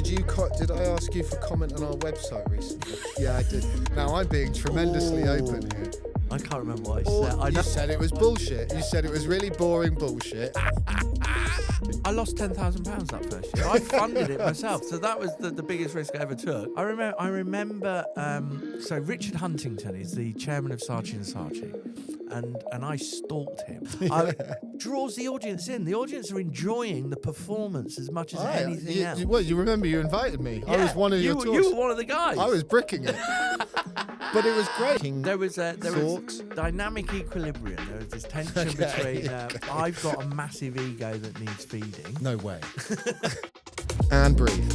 Did I ask you for comment on our website recently? Yeah, I did. Now I'm being tremendously open here. I can't remember what I said. You said it was bullshit. You said it was really boring bullshit. I lost £10,000 that first year. I funded it myself, so that was the biggest risk I ever took. I remember. So Richard Huntington is the chairman of Saatchi & Saatchi, and I stalked him. Draws the audience in. The audience are enjoying the performance as much as anything else. You remember you invited me. Yeah, I was one of your talks. You were one of the guys. I was bricking it. But it was great. There was dynamic equilibrium. There was this tension between I've got a massive ego that needs feeding. No way. And breathe.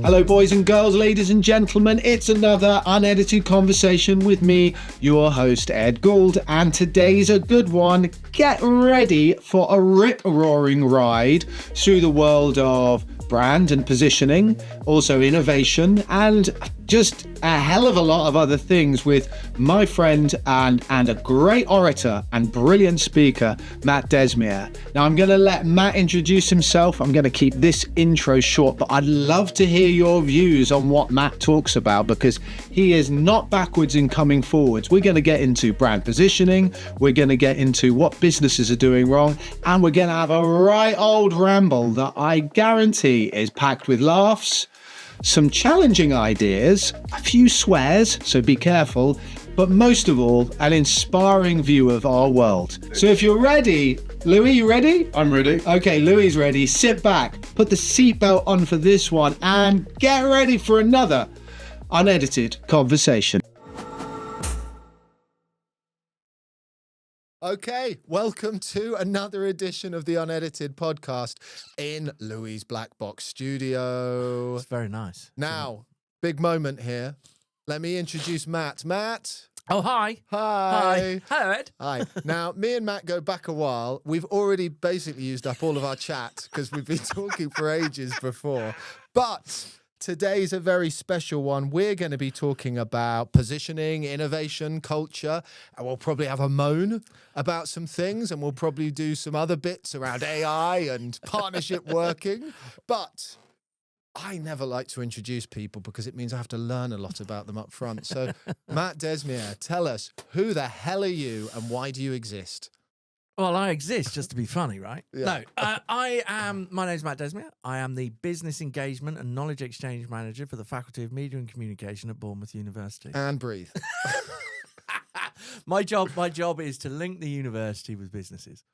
Hello, boys and girls, ladies and gentlemen. It's another unedited conversation with me, your host, Ed Gould. And today's a good one. Get ready for a rip-roaring ride through the world of brand and positioning, also innovation, and just a hell of a lot of other things with my friend and a great orator and brilliant speaker, Matt Desmier. Now, I'm going to let Matt introduce himself. I'm going to keep this intro short, but I'd love to hear your views on what Matt talks about, because he is not backwards in coming forwards. We're going to get into brand positioning. We're going to get into what businesses are doing wrong, and we're going to have a right old ramble that I guarantee is packed with laughs, some challenging ideas, a few swears, so be careful, but most of all, an inspiring view of our world. So if you're ready, Louis, you ready? I'm ready. Okay, Louis is ready. Sit back, put the seatbelt on for this one, and get ready for another unedited conversation. Okay, welcome to another edition of the Unedited podcast in Louis' Black Box studio. It's very nice. Now, big moment here. Let me introduce Matt. Matt. Oh, hi. Hi. Hello, Ed. Hi. Now, me and Matt go back a while. We've already basically used up all of our chat because we've been talking for ages before. But today's a very special one. We're going to be talking about positioning, innovation, culture, and we'll probably have a moan about some things, and we'll probably do some other bits around AI and partnership working. But I never like to introduce people because it means I have to learn a lot about them up front. So, Matt Desmier, tell us, who the hell are you and why do you exist? Well, I exist just to be funny, right? Yeah. No, my name's Matt Desmier. I am the Business Engagement and Knowledge Exchange Manager for the Faculty of Media and Communication at Bournemouth University. And breathe. My job is to link the university with businesses.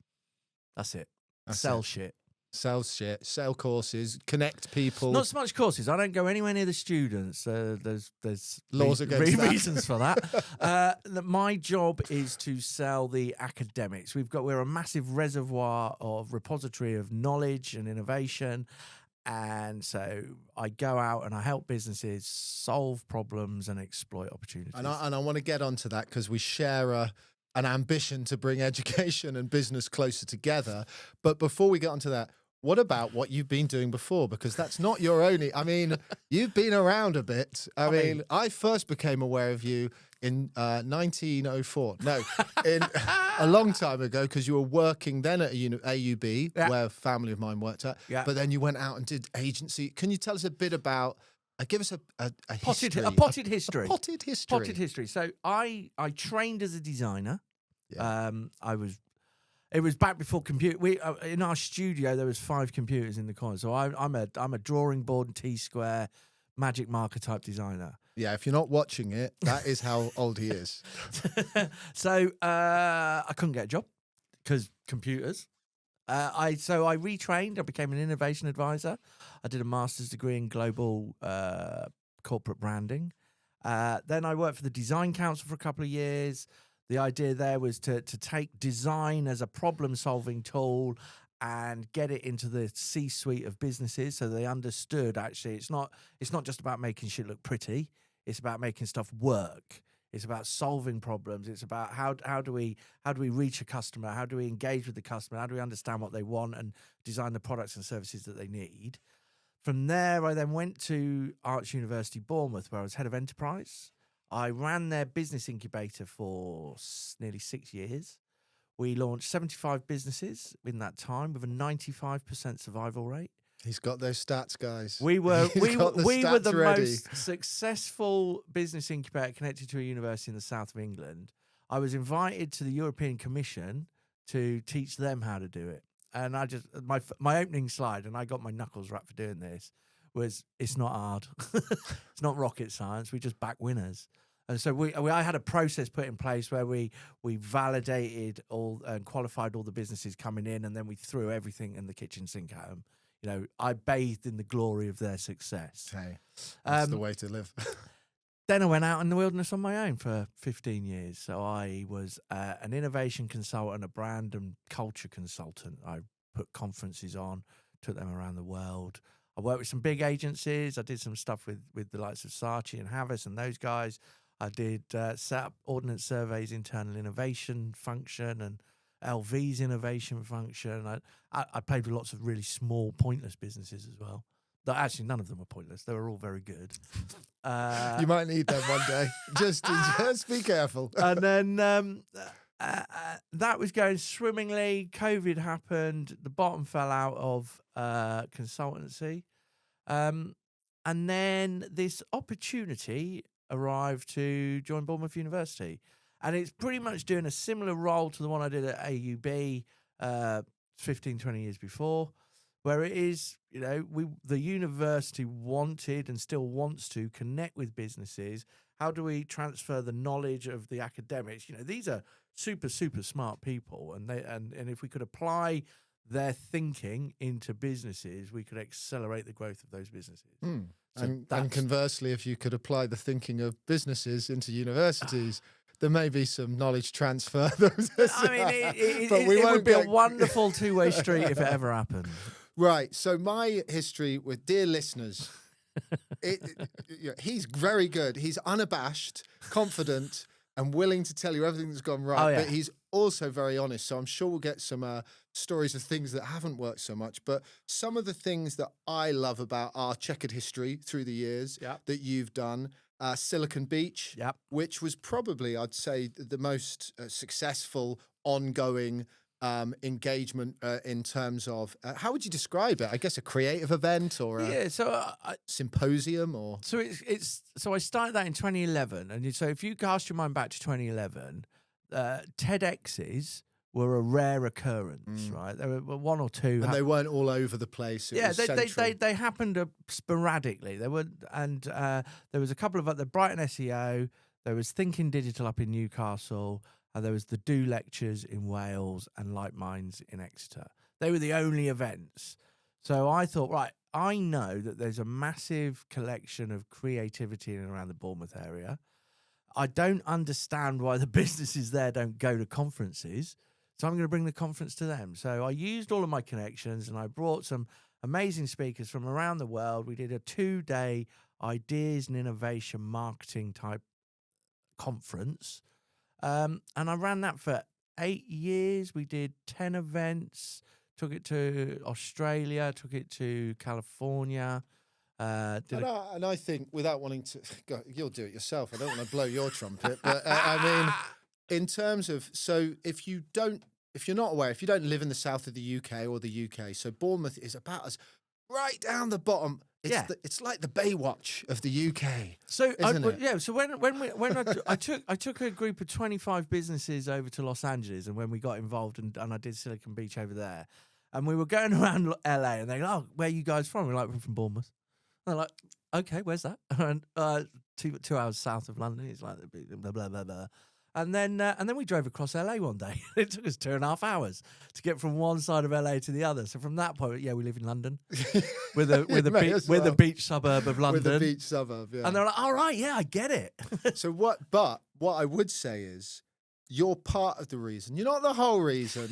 That's it. Sell shit. Sell shit, sell courses, connect people. Not so much courses. I don't go anywhere near the students. There's Laws against that. reasons for that. My job is to sell the academics. We're a massive reservoir of repository of knowledge and innovation. And so I go out and I help businesses solve problems and exploit opportunities. And I want to get onto that because we share an ambition to bring education and business closer together. But before we get onto that, what about what you've been doing before? Because that's not your only... I mean, you've been around a bit. I mean, I first became aware of you in 1904. No, in a long time ago, because you were working then at AUB, where a family of mine worked at. Yeah. But then you went out and did agency. Can you tell us a bit about... give us a history. A potted history. A potted history. Potted history. So I trained as a designer. Yeah. It was back before computer. In our studio there was 5 computers in the corner. So I'm a drawing board and T-square magic marker type designer. Yeah, if you're not watching it, that is how old he is. So I couldn't get a job because computers. I retrained. I became an innovation advisor. I did a master's degree in global corporate branding. Then I worked for the Design Council for a couple of years. The idea there was to take design as a problem-solving tool and get it into the C-suite of businesses, so they understood actually it's not just about making shit look pretty. It's about making stuff work. It's about solving problems. It's about how do we reach a customer? How do we engage with the customer? How do we understand what they want and design the products and services that they need? From there, I then went to Arts University Bournemouth, where I was head of enterprise. I ran their business incubator for nearly 6 years. We launched 75 businesses in that time with a 95% survival rate. He's got those stats, guys. We were He's got the we were stats the ready. most successful business incubator connected to a university in the south of England. I was invited to the European Commission to teach them how to do it, and I just my opening slide, and I got my knuckles wrapped for doing this, was it's not hard, it's not rocket science. We just back winners. And so I had a process put in place where we validated all and qualified all the businesses coming in, and then we threw everything in the kitchen sink at them. You know, I bathed in the glory of their success. Hey, that's the Um, way to live. Then I went out in the wilderness on my own for 15 years. So I was an innovation consultant, a brand and culture consultant. I put conferences on, took them around the world. I worked with some big agencies. I did some stuff with the likes of Saatchi and Havas and those guys. I did set up Ordnance Survey's internal innovation function and LV's innovation function. I played with lots of really small, pointless businesses as well. Though actually, none of them were pointless. They were all very good. You might need them one day. Just be careful. And then that was going swimmingly. COVID happened. The bottom fell out of consultancy. And then this opportunity arrived to join Bournemouth University. And it's pretty much doing a similar role to the one I did at AUB 15, 20 years before, where it is, you know, the university wanted and still wants to connect with businesses. How do we transfer the knowledge of the academics? You know, these are super, super smart people, and if we could apply their thinking into businesses, we could accelerate the growth of those businesses. So and conversely, if you could apply the thinking of businesses into universities, there may be some knowledge transfer. I mean, it would be a wonderful two-way street if it ever happened. Right. So my history with dear listeners, he's very good. He's unabashed, confident, and willing to tell you everything that's gone right. Oh, yeah. But he's also very honest. So I'm sure we'll get some stories of things that haven't worked so much. But some of the things that I love about our checkered history through the years that you've done, Silicon Beach, which was probably, I'd say, the most successful ongoing engagement in terms of how would you describe it? I guess a creative event or a symposium or so I started that in 2011, and so if you cast your mind back to 2011, TEDx's were a rare occurrence, right? There were one or two, and they weren't all over the place. They happened sporadically. There were, and there was a couple of the Brighton SEO. There was Thinking Digital up in Newcastle. And there was the Do Lectures in Wales and Like Minds in Exeter. They were the only events. So I thought, right, I know that there's a massive collection of creativity in and around the Bournemouth area. I don't understand why the businesses there don't go to conferences. So I'm going to bring the conference to them. So I used all of my connections and I brought some amazing speakers from around the world. We did a 2-day ideas and innovation marketing type conference. And I ran that for 8 years. We did 10 events, took it to Australia, took it to California. And I think, without wanting to, you'll do it yourself. I don't want to blow your trumpet, but I mean, in terms of, so if you're not aware, if you don't live in the south of the UK or the UK, so Bournemouth is about as right down the bottom. It's like the Baywatch of the UK. So it? So when I took a group of 25 businesses over to Los Angeles, and when we got involved and I did Silicon Beach over there, and we were going around LA, and they're like, "Oh, where are you guys from?" We're like, "We're from Bournemouth." And they're like, "Okay, where's that?" And 2 hours south of London. It's like blah blah blah blah. And then we drove across LA one day. It took us 2.5 hours to get from one side of LA to the other. So from that point, we live in London. We're the beach suburb of London. We're the beach suburb, yeah. And they're like, all right, yeah, I get it. So what I would say is you're part of the reason. You're not the whole reason.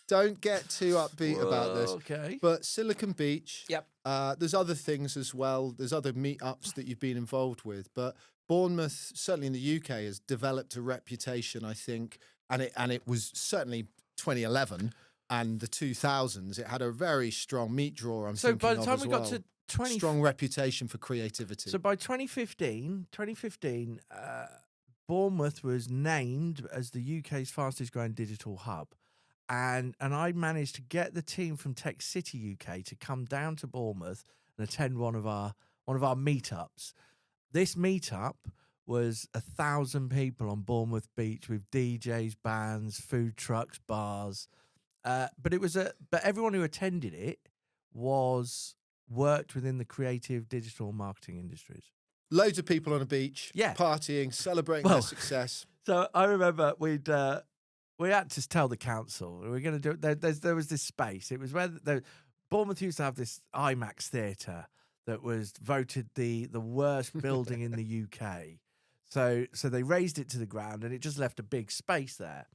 Don't get too upbeat about this. Okay. But Silicon Beach, there's other things as well. There's other meetups that you've been involved with. But Bournemouth, certainly in the UK, has developed a reputation, I think, and it was certainly 2011 and the 2000s. It had a very strong meat drawer. So by the time we got to strong reputation for creativity. So by 2015, Bournemouth was named as the UK's fastest growing digital hub. and I managed to get the team from Tech City UK to come down to Bournemouth and attend one of our meetups. This meetup was 1,000 people on Bournemouth Beach with DJs, bands, food trucks, bars. But everyone who attended it worked within the creative digital marketing industries. Loads of people on a beach, Yeah. partying, celebrating their success. So I remember we had to tell the council we were going to do it. There was this space. It was where Bournemouth used to have this IMAX theatre that was voted the worst building in the UK. So they raised it to the ground and it just left a big space there.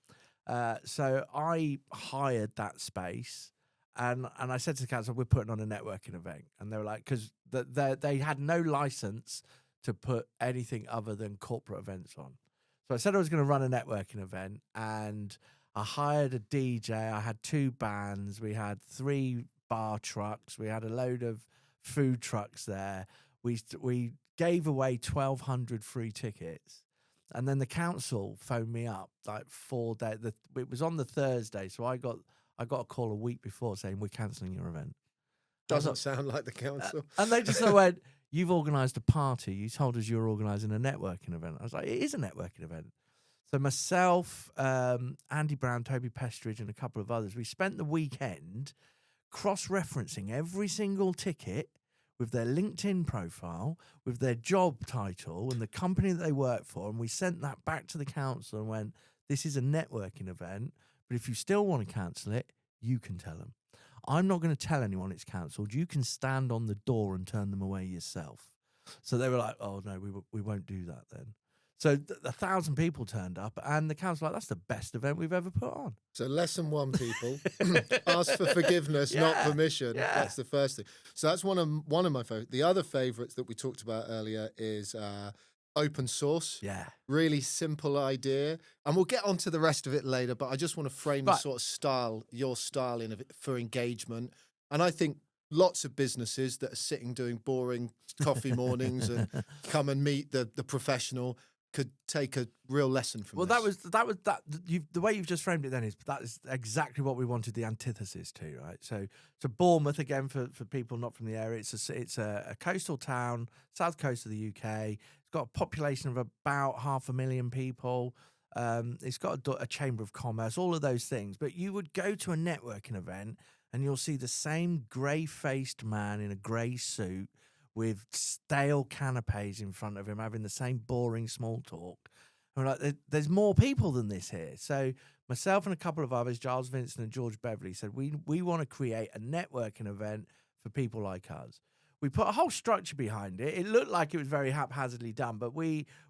So I hired that space and I said to the council, we're putting on a networking event. And they were like, because they had no license to put anything other than corporate events on. So I said I was going to run a networking event and I hired a DJ. I had 2 bands. We had 3 bar trucks. We had a load of food trucks there. We gave away 1,200 free tickets. And then the council phoned me up like 4 days. It was on the Thursday. So I got a call a week before saying, we're cancelling your event. Doesn't sound like the council. And they just went, you've organised a party. You told us you're organising a networking event. I was like, it is a networking event. So myself, Andy Brown, Toby Pestridge, and a couple of others, we spent the weekend cross-referencing every single ticket with their LinkedIn profile, with their job title and the company that they work for. And we sent that back to the council and went, this is a networking event, but if you still want to cancel it, you can tell them. I'm not going to tell anyone it's cancelled. You can stand on the door and turn them away yourself. So they were like, oh, no, we won't do that then. So 1,000 people turned up and the council like, that's the best event we've ever put on. So lesson 1, people, ask for forgiveness, not permission. Yeah. That's the first thing. So that's one of my favorites. The other favorites that we talked about earlier is open source. Yeah. Really simple idea. And we'll get onto the rest of it later, but I just want to frame the sort of style, your style for engagement. And I think lots of businesses that are sitting doing boring coffee mornings and come and meet the professional could take a real lesson from this. The way you've just framed it then is that is exactly what we wanted the antithesis to, right? So Bournemouth, again, for people not from the area, it's a coastal town, south coast of the UK. It's got a population of about 500,000 people. It's got a chamber of commerce, all of those things. But you would go to a networking event and you'll see the same grey-faced man in a grey suit with stale canapes in front of him, having the same boring small talk. And we're like, there's more people than this here. So myself and a couple of others, Giles Vincent and George Beverley, said we want to create a networking event for people like us. We put a whole structure behind it. It looked like it was very haphazardly done, but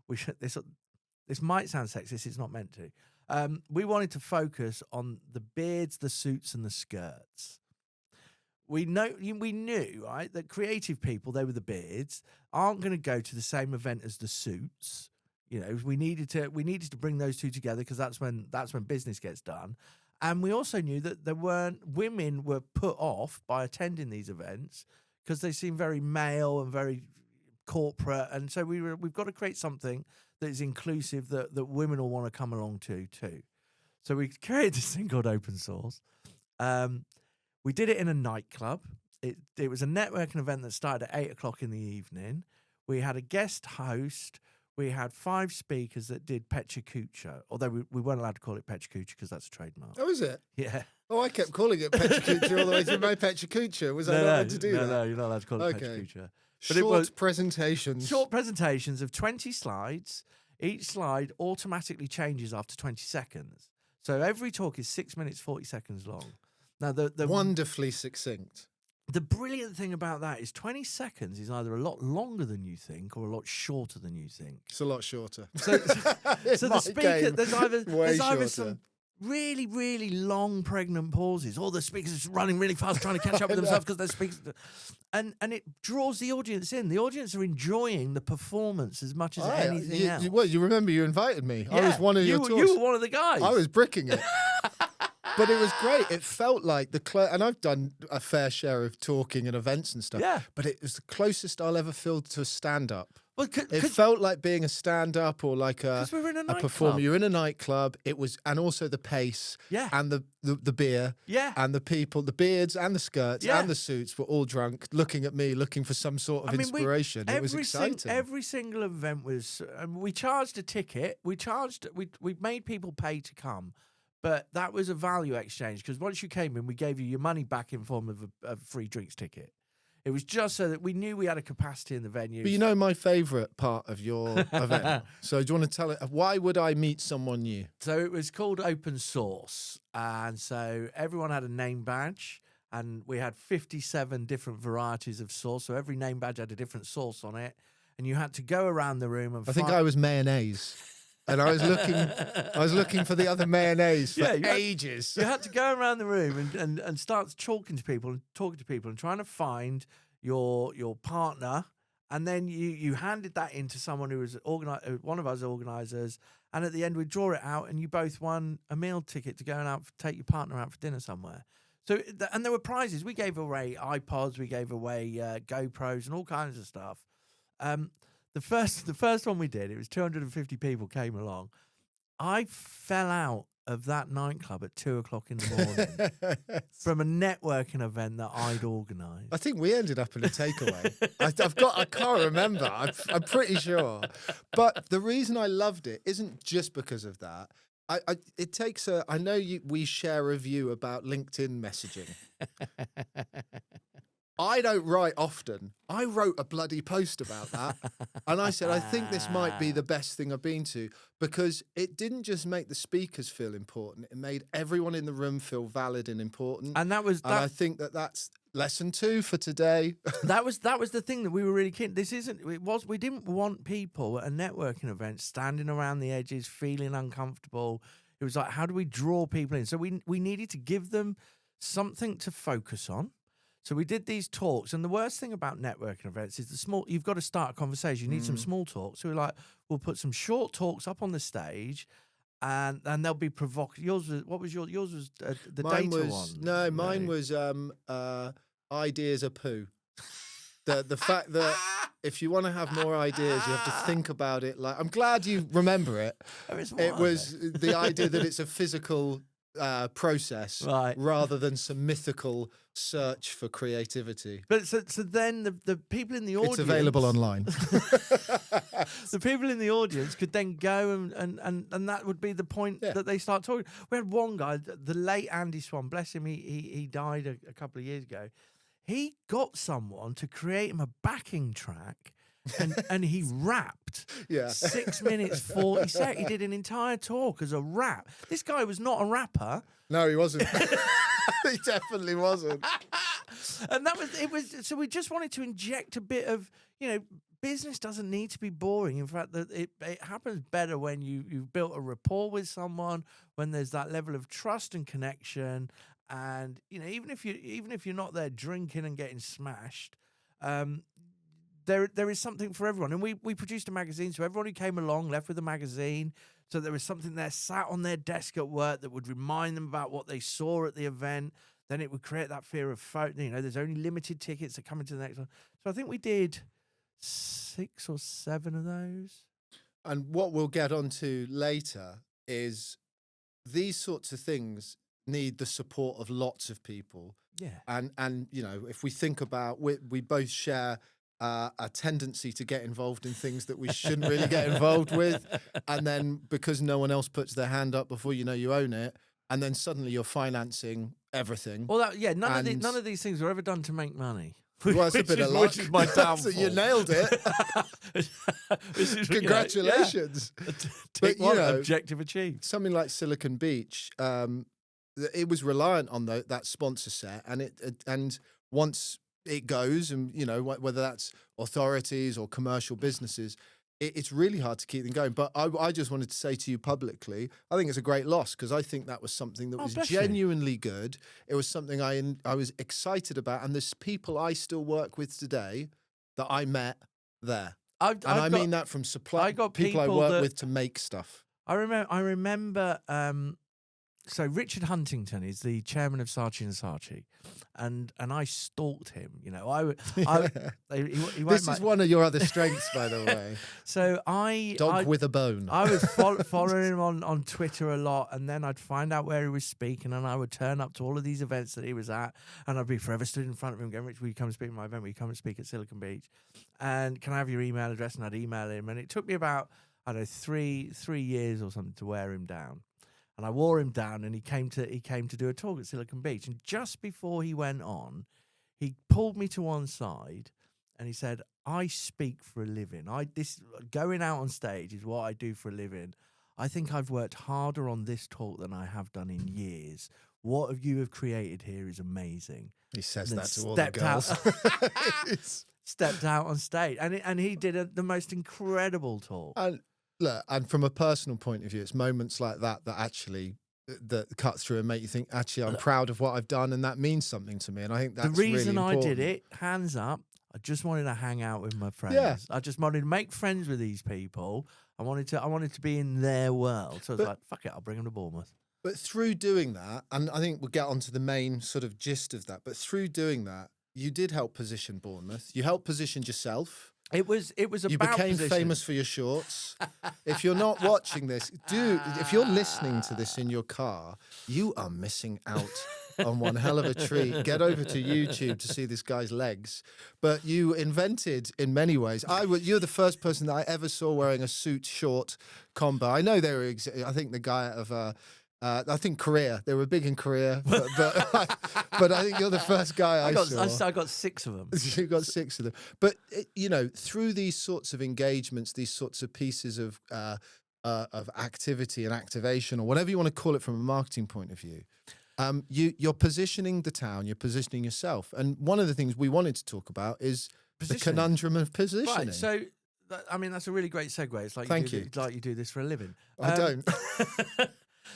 this might sound sexist. It's not meant to. We wanted to focus on the beards, the suits, and the skirts. We knew, right, that creative people, they were the beards, aren't going to go to the same event as the suits. You know, we needed to bring those two together because that's when business gets done. And we also knew that women were put off by attending these events because they seem very male and very corporate. And so we've got to create something that is inclusive that women will want to come along to too. So we created this thing called Open Source. We did it in a nightclub. It was a networking event that started at 8:00 in the evening. We had a guest host. We had 5 speakers that did Pecha Kucha, although we weren't allowed to call it Pecha Kucha because that's a trademark. Oh, is it? Yeah. Oh, I kept calling it Pecha Kucha all the way through my Pecha Kucha. Was I not allowed to do that? No, you're not allowed to call it Pecha Okay. Kucha. Short presentations. Short presentations of 20 slides. Each slide automatically changes after 20 seconds. So every talk is 6 minutes, 40 seconds long. Now, the Wonderfully succinct. The brilliant thing about that is 20 seconds is either a lot longer than you think or a lot shorter than you think. It's a lot shorter. So the speaker, there's either shorter. some really, really long pregnant pauses, or the speakers are running really fast trying to catch up with themselves because they're speakers. And it draws the audience in. The audience are enjoying the performance as much as anything else. You remember you invited me. Yeah, I was one of your talks. You were one of the guys. I was bricking it. But it was great. It felt like and I've done a fair share of talking and events and stuff. Yeah. But it was the closest I'll ever feel to stand-up It felt like being a stand-up or like a we were in a performer. nightclub. You're in a nightclub. It was, and also the pace, Yeah. and the beer, Yeah. and the people, the beards and the skirts Yeah. and the suits were all drunk, looking at me, looking for some sort of inspiration. It was exciting. Every single event was. We charged a ticket. We made people pay to come, but that was a value exchange because once you came in, we gave you your money back in form of a free drinks ticket. It was just so that we knew we had a capacity in the venue. But you know my favourite part of your event. So do you want to tell it? Why would I meet someone new? So it was called Open Source, and so everyone had a name badge, and we had 57 different varieties of sauce. So every name badge had a different sauce on it, and you had to go around the room and. I think I was mayonnaise. And I was looking for the other mayonnaise for ages. You had to go around the room and start talking to people and trying to find your partner. And then you handed that in to someone who was one of us organisers. And at the end, we'd draw it out and you both won a meal ticket to go and take your partner out for dinner somewhere. So, and there were prizes. We gave away iPods, we gave away GoPros and all kinds of stuff. The first one we did, it was 250 people came along. I fell out of that nightclub at 2:00 in the morning from a networking event that I'd organised. I think we ended up in a takeaway. I can't remember. I'm pretty sure. But the reason I loved it isn't just because of that. It takes I know we share a view about LinkedIn messaging. I don't write often. I wrote a bloody post about that. And I said, I think this might be the best thing I've been to because it didn't just make the speakers feel important. It made everyone in the room feel valid and important. And I think that's lesson 2 for today. that was the thing that we were really keen. We didn't want people at a networking event standing around the edges, feeling uncomfortable. It was like, how do we draw people in? So we needed to give them something to focus on. So we did these talks, and the worst thing about networking events is you've got to start a conversation. You need some small talk. So we'll put some short talks up on the stage, and they'll be provocative. Yours was the mine data was, one. No, mine was ideas are poo. The fact that if you want to have more ideas, you have to think about it. Like, I'm glad you remember it. It was the idea that it's a physical process, right, rather than some mythical search for creativity. But so then the people in the audience, it's available online. The people in the audience could then go and that would be the point that they start talking. We had one guy, the late Andy Swan, bless him, he died a couple of years ago. He got someone to create him a backing track. And he rapped 6 minutes 40 seconds. He did an entire talk as a rap. This guy was not a rapper. No, he wasn't. He definitely wasn't. And it was. So we just wanted to inject a bit of, business doesn't need to be boring. In fact, it happens better when you've built a rapport with someone, when there's that level of trust and connection. And even if you're not there drinking and getting smashed. There is something for everyone. And we produced a magazine, so everyone who came along left with a magazine. So there was something there sat on their desk at work that would remind them about what they saw at the event. Then it would create that fear of, there's only limited tickets that come into the next one. So I think we did 6 or 7 of those. And what we'll get onto later is these sorts of things need the support of lots of people. Yeah. And if we think about, we both share a tendency to get involved in things that we shouldn't really get involved with. And then because no one else puts their hand up before you know you own it, and then suddenly you're financing everything. Well, none of these things were ever done to make money. Well, it's a bit of luck. Which is my downfall. So you nailed it. Congratulations. But objective achieved. Something like Silicon Beach, it was reliant on that sponsor set, and once it goes, and whether that's authorities or commercial businesses, it's really hard to keep them going. But I just wanted to say to you publicly, I think it's a great loss because I think that was something that was genuinely good. It was something I was excited about, and there's people I still work with today that I met there. I mean that from supply. I got people I work with to make stuff. I remember So Richard Huntington is the chairman of Saatchi and Saatchi, and I stalked him. You know, he This is one of your other strengths, by the way. So Dog with a bone. I was following him on Twitter a lot, and then I'd find out where he was speaking, and I would turn up to all of these events that he was at, and I'd be forever stood in front of him going, "Rich, will you come and speak at my event? Will you come and speak at Silicon Beach? And can I have your email address?" And I'd email him, and it took me about, I don't know, three years or something to wear him down. And I wore him down, and he came to do a talk at Silicon Beach. And just before he went on, he pulled me to one side, and he said, "I speak for a living. This going out on stage is what I do for a living. I think I've worked harder on this talk than I have done in years. What you have created here is amazing." He says that to all the girls. Stepped out on stage, and he did the most incredible talk. Look, and from a personal point of view, it's moments like that actually that cut through and make you think, actually, I'm proud of what I've done, and that means something to me. And I think that's the reason really important. I did it, hands up, I just wanted to hang out with my friends. Yeah. I just wanted to make friends with these people. I wanted to be in their world. So I was like, fuck it, I'll bring them to Bournemouth. But through doing that, and I think we'll get onto the main sort of gist of that, but through doing that, you did help position Bournemouth. You helped position yourself. It was about You became position. famous for your shorts. If you're not watching this, if you're listening to this in your car, you are missing out on one hell of a treat. Get over to YouTube to see this guy's legs. But you invented, in many ways, you're the first person that I ever saw wearing a suit short combo. I know they were, I think the guy out of... I think Korea. They were big in Korea, but I think you're the first guy I saw. I got 6 of them. You got 6 of them. But through these sorts of engagements, these sorts of pieces of activity and activation, or whatever you want to call it from a marketing point of view, you're positioning the town, you're positioning yourself. And one of the things we wanted to talk about is the conundrum of positioning. Right. So, I mean, that's a really great segue. It's like you do this for a living. I don't.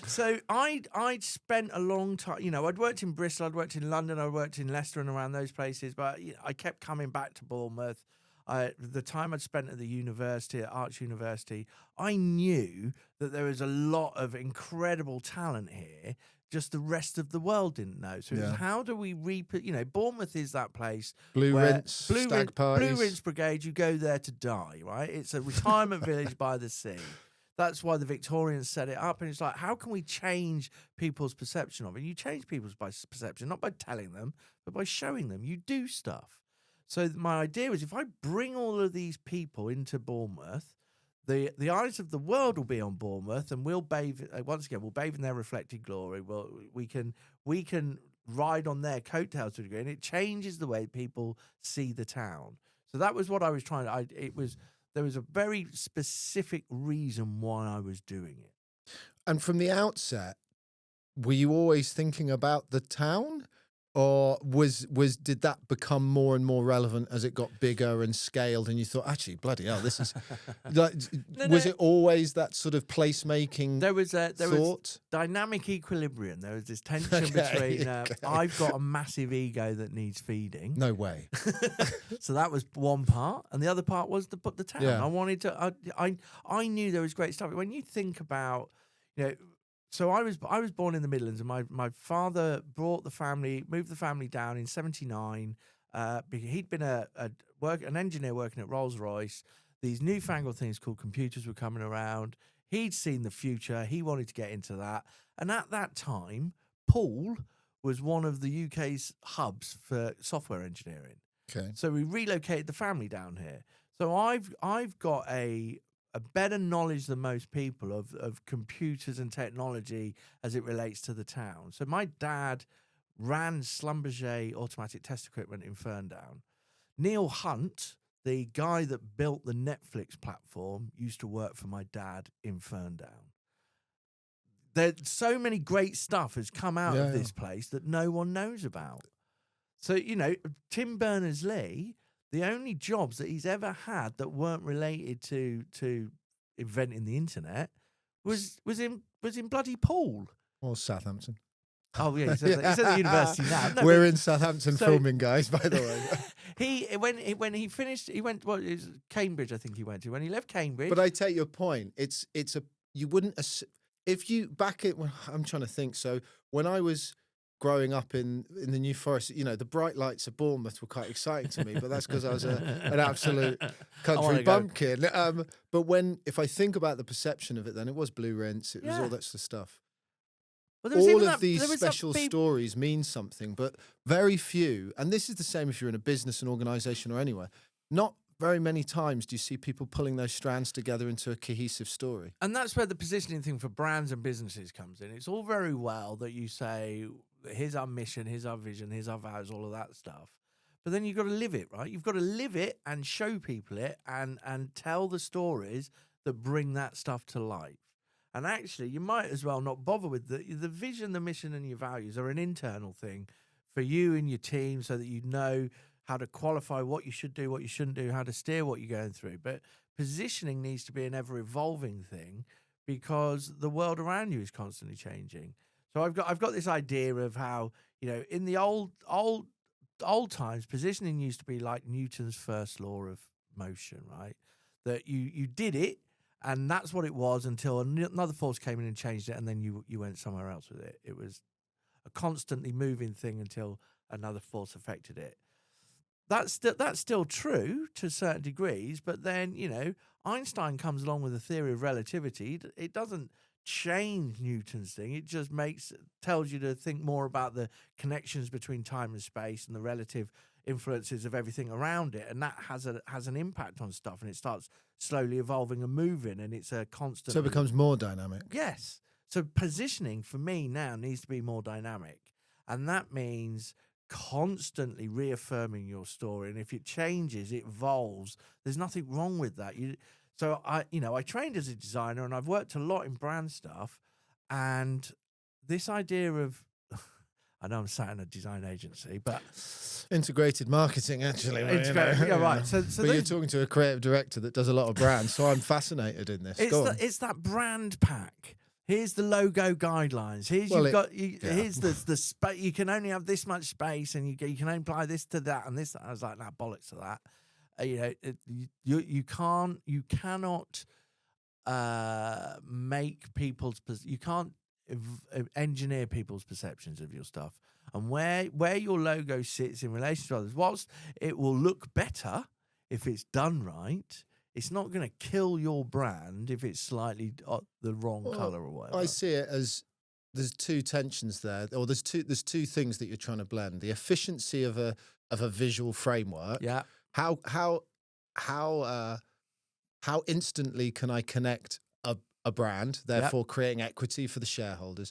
So I'd spent a long time, I'd worked in Bristol, I'd worked in London, I worked in Leicester and around those places, but I kept coming back to Bournemouth. The time I'd spent at the university, at Arts University, I knew that there was a lot of incredible talent here, just the rest of the world didn't know. So it was, how do we Bournemouth is that place. Blue Rinse, stag parties. Blue Rinse Brigade, you go there to die, right? It's a retirement village by the sea. That's why the Victorians set it up. And it's like, how can we change people's perception of it? You change people's perception, not by telling them, but by showing them. You do stuff. So my idea was, if I bring all of these people into Bournemouth, the eyes of the world will be on Bournemouth, and we'll bathe, once again, we'll bathe in their reflected glory. We can ride on their coattails to a degree, and it changes the way people see the town. So that was what I was trying to, there was a very specific reason why I was doing it. And from the outset, were you always thinking about the town? Or did that become more and more relevant as it got bigger and scaled, and you thought, actually, bloody hell, this is like, was it always that sort of placemaking? There was dynamic equilibrium. There was this tension between I've got a massive ego that needs feeding. No way. So that was one part, and the other part was the town. Yeah. I wanted to. I knew there was great stuff. When you think about, So I was born in the Midlands, and my father moved the family down in '79. He'd been an engineer working at Rolls-Royce. These newfangled things called computers were coming around. He'd seen the future. He wanted to get into that. And at that time, Poole was one of the UK's hubs for software engineering. Okay. So we relocated the family down here. So I've got a better knowledge than most people of computers and technology as it relates to the town. So my dad ran Schlumberger automatic test equipment in Ferndown. Neil Hunt, the guy that built the Netflix platform, used to work for my dad in Ferndown. There's so many great stuff has come out of this place that no one knows about. So, Tim Berners-Lee, the only jobs that he's ever had that weren't related to inventing the internet was in bloody Poole. Or Southampton. Oh yeah, he's at the university now. No, We're in Southampton filming, guys. By the way, when he finished, he went. Well, it was Cambridge, I think he went to. When he left Cambridge, but I take your point. You wouldn't. if you back it, well, I'm trying to think. So when I was growing up in the New Forest, you know, the bright lights of Bournemouth were quite exciting to me, but that's because I was an absolute country bumpkin. But if I think about the perception of it, then it was Blue Rinse, it was all that sort of stuff. Well, All of these special stories mean something, but very few, and this is the same if you're in a business, an organization, or anywhere, not very many times do you see people pulling those strands together into a cohesive story. And that's where the positioning thing for brands and businesses comes in. It's all very well that you say, here's our mission, here's our vision, here's our values, all of that stuff. But then you've got to live it, right? You've got to live it and show people it and tell the stories that bring that stuff to life. And actually, you might as well not bother with the vision, the mission, and your values are an internal thing for you and your team so that you know how to qualify what you should do, what you shouldn't do, how to steer what you're going through. But positioning needs to be an ever-evolving thing because the world around you is constantly changing. So I've got this idea of how, you know, in the old times, positioning used to be like Newton's first law of motion, right? That you did it, and that's what it was until another force came in and changed it, and then you went somewhere else with it. It was a constantly moving thing until another force affected it. That's still true to certain degrees, but then, you know, Einstein comes along with a theory of relativity. It doesn't change Newton's thing. It just tells you to think more about the connections between time and space and the relative influences of everything around it, and that has an impact on stuff, and it starts slowly evolving and moving, and it's a constant. So it becomes more dynamic. Yes. So positioning for me now needs to be more dynamic, and that means constantly reaffirming your story. And if it changes, it evolves. There's nothing wrong with that. So I trained as a designer, and I've worked a lot in brand stuff, and this idea of I know I'm sat in a design agency, but integrated marketing, actually. Yeah, right. So but you're talking to a creative director that does a lot of brands, so I'm fascinated in this. It's that brand pack. Here's the logo guidelines. Here's here's the space. You can only have this much space, and you can only apply this to that and this. I was like, nah, bollocks to that. You cannot make people's. You can't engineer people's perceptions of your stuff, and where your logo sits in relation to others. Whilst it will look better if it's done right, it's not going to kill your brand if it's slightly the wrong color or whatever. I see it as there's two tensions there, or there's two things that you're trying to blend: the efficiency of a visual framework. Yeah. How instantly can I connect a brand, therefore creating equity for the shareholders,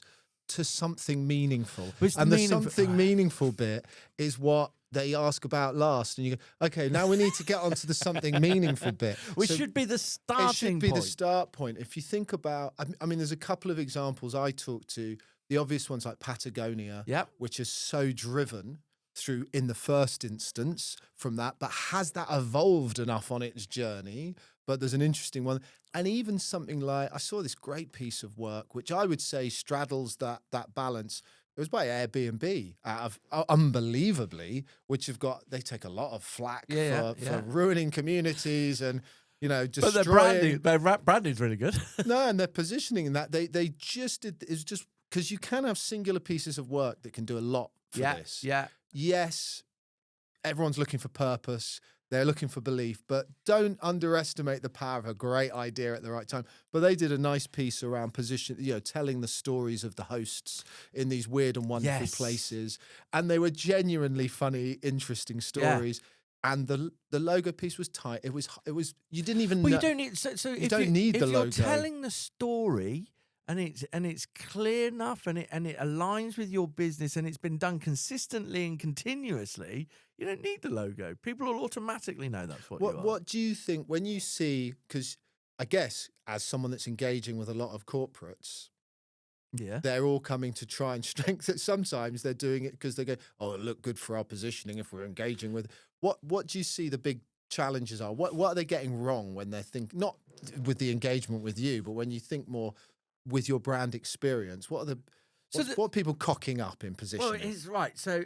to something meaningful? And the something meaningful bit is what they ask about last. And you go, okay, now we need to get onto the something meaningful bit. Which should be the starting point. It should be the start point. If you think about, I mean, there's a couple of examples I talk to, the obvious ones like Patagonia, which is so driven through in the first instance from that, but has that evolved enough on its journey? But there's an interesting one. And even something like, I saw this great piece of work, which I would say straddles that balance. It was by Airbnb, unbelievably, which they take a lot of flack for ruining communities and, you know, destroying. But their branding's really good. No, and their positioning in that, they just did, it's just, because you can have singular pieces of work that can do a lot for this. Yeah. Yes, everyone's looking for purpose. They're looking for belief, but don't underestimate the power of a great idea at the right time. But they did a nice piece around position, you know, telling the stories of the hosts in these weird and wonderful places. And they were genuinely funny, interesting stories. Yeah. And the logo piece was tight. It was you didn't even know. You don't need you don't need the logo. If you're telling the story and it's clear enough and it aligns with your business and it's been done consistently and continuously, you don't need the logo. People will automatically know that's what you are. What do you think when you see, because I guess as someone that's engaging with a lot of corporates, they're all coming to try and strengthen. Sometimes they're doing it because they go, oh, it look good for our positioning if we're engaging with. What do you see the big challenges are? What are they getting wrong when they're thinking, not with the engagement with you, but when you think more with your brand experience? What are what are people cocking up in positioning? Well, it's right. So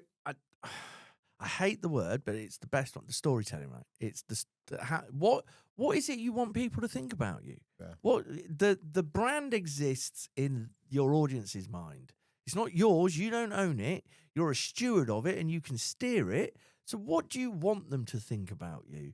I hate the word, but it's the best one. The storytelling, right? It's what is it you want people to think about you? Yeah. What the brand exists in your audience's mind. It's not yours. You don't own it. You're a steward of it, and you can steer it. So, what do you want them to think about you?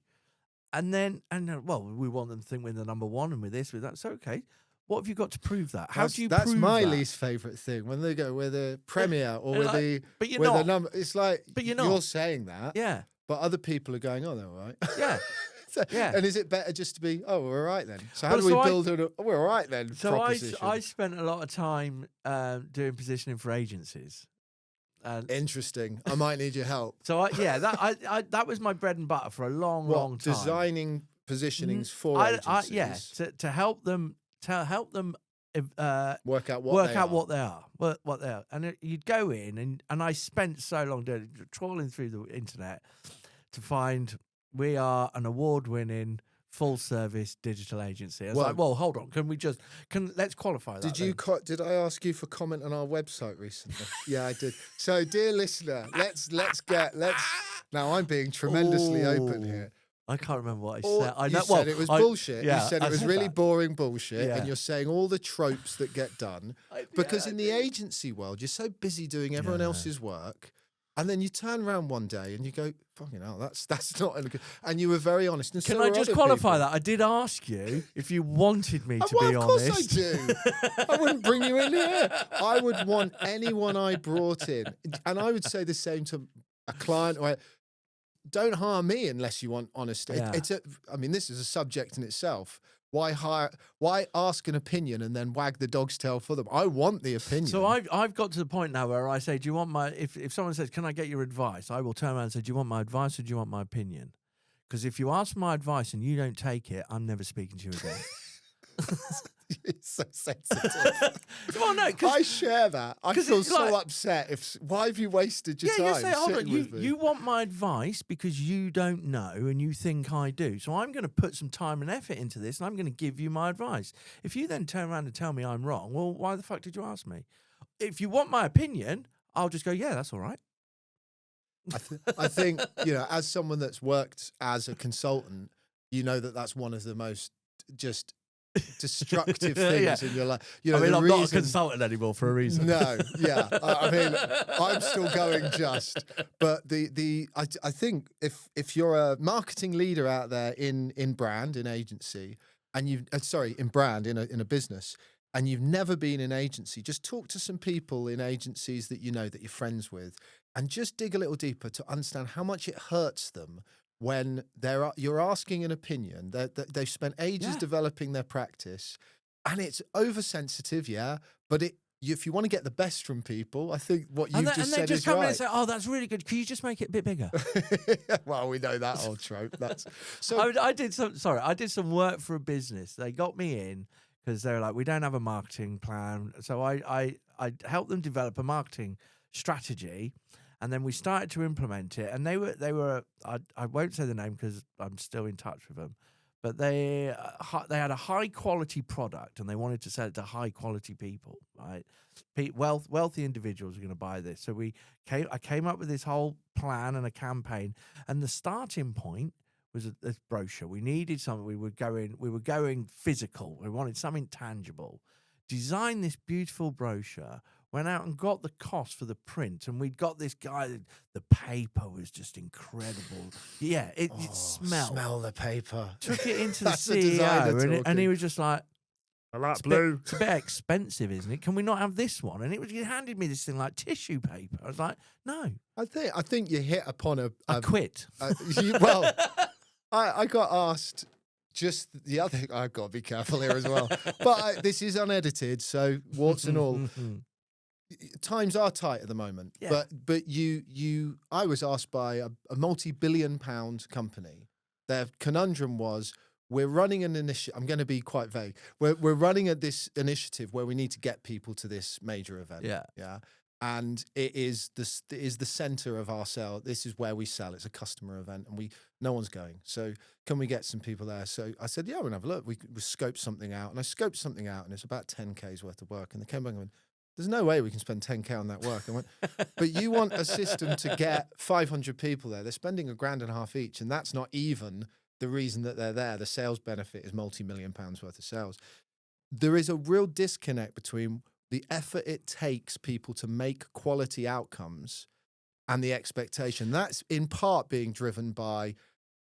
And then, well, we want them to think we're the number one, and with this, with that. So, okay. What have you got to prove that? How do you That's prove my that? least favourite thing when they go with the premier or with like, but you're with not. the number. It's like But you're you're not. saying that, Yeah. but other people are going, "Oh, they're all right." Yeah. Yeah. And is it better just to be, "Oh, we're all right then"? So how Well, do we so build we're all right then? So proposition? I spent a lot of time doing positioning for agencies. Interesting. I might need your help. So that was my bread and butter for a long time. Designing positionings for agencies. To help them work out what they are. And you'd go in and I spent so long trawling through the internet to find we are an award-winning full-service digital agency. I was like, well, hold on, let's qualify that. Did I ask you for comment on our website recently? Yeah, I did. So, dear listener, let's now I'm being tremendously open here. I can't remember what I said. You said it was bullshit. Yeah, you said it was really boring bullshit, Yeah. and you're saying all the tropes that get done. Because in the agency world, you're so busy doing everyone else's work, and then you turn around one day and you go, "Fucking hell, that's not." And you were very honest. And Can so I were just other qualify people. that? I did ask you if you wanted me to Well, be of course honest. I do. I wouldn't bring you in here. I would want anyone I brought in, and I would say the same to a client. Or don't hire me unless you want honesty. Yeah. I mean, this is a subject in itself. Why ask an opinion and then wag the dog's tail for them? I want the opinion. So I've got to the point now where I say, do you want my, if someone says, can I get your advice? I will turn around and say, do you want my advice or do you want my opinion? Because if you ask my advice and you don't take it, I'm never speaking to you again. It's so sensitive. Well, no, I share that. I feel it's so like- upset. Why have you wasted your time? You say, hold on, sitting with me? you want my advice because you don't know and you think I do. So I'm going to put some time and effort into this and I'm going to give you my advice. If you then turn around and tell me I'm wrong, well, why the fuck did you ask me? If you want my opinion, I'll just go, yeah, that's all right. I think, as someone that's worked as a consultant, you know that's one of the most just destructive things in your life. I mean, I'm not a consultant anymore for a reason. No, yeah. I mean, I'm still going just. But I think if you're a marketing leader out there in brand, in agency, and in brand, in a business, and you've never been in agency, just talk to some people in agencies that that you're friends with, and just dig a little deeper to understand how much it hurts them when you're asking an opinion. They've spent ages developing their practice, and it's oversensitive, but if you want to get the best from people, I think what you've just said is come in right. and say, "Oh, that's really good. Can you just make it a bit bigger?" Well, we know that old trope. That's so. I did some work for a business. They got me in because they were like, "We don't have a marketing plan," so I helped them develop a marketing strategy. And then we started to implement it, and they were I won't say the name because I'm still in touch with them, but they had a high quality product, and they wanted to sell it to high quality people, right? Wealthy individuals are going to buy this. So I came up with this whole plan and a campaign, and the starting point was this brochure. We needed something. We were going physical. We wanted something tangible. Designed this beautiful brochure. Went out and got the cost for the print, and we'd got this guy. The paper was just incredible. Yeah, it smelled. Smell the paper. Took it into the That's the designer CEO, and he talking. was just like, I like It's a bit expensive, isn't it? Can we not have this one? And he handed me this thing like tissue paper. I was like, no. I think you hit upon I quit. Well, I got asked. Just the other thing, I've got to be careful here as well. But this is unedited, so warts and all. Times are tight at the moment, but I was asked by a multi-billion-pound company. Their conundrum was, we're running an initiative. I'm going to be quite vague. We're running this initiative where we need to get people to this major event. Yeah, and it is the center of our sale. This is where we sell. It's a customer event, and no one's going. So can we get some people there? So I said, yeah, we're gonna have a look. We scoped something out, and I scoped something out, and it's about 10K's worth of work. And they came back and went, there's no way we can spend 10K on that work. I went, but you want a system to get 500 people there. They're spending £1.5 grand each, and that's not even the reason that they're there. The sales benefit is multi-million pounds worth of sales. There is a real disconnect between the effort it takes people to make quality outcomes and the expectation. That's in part being driven by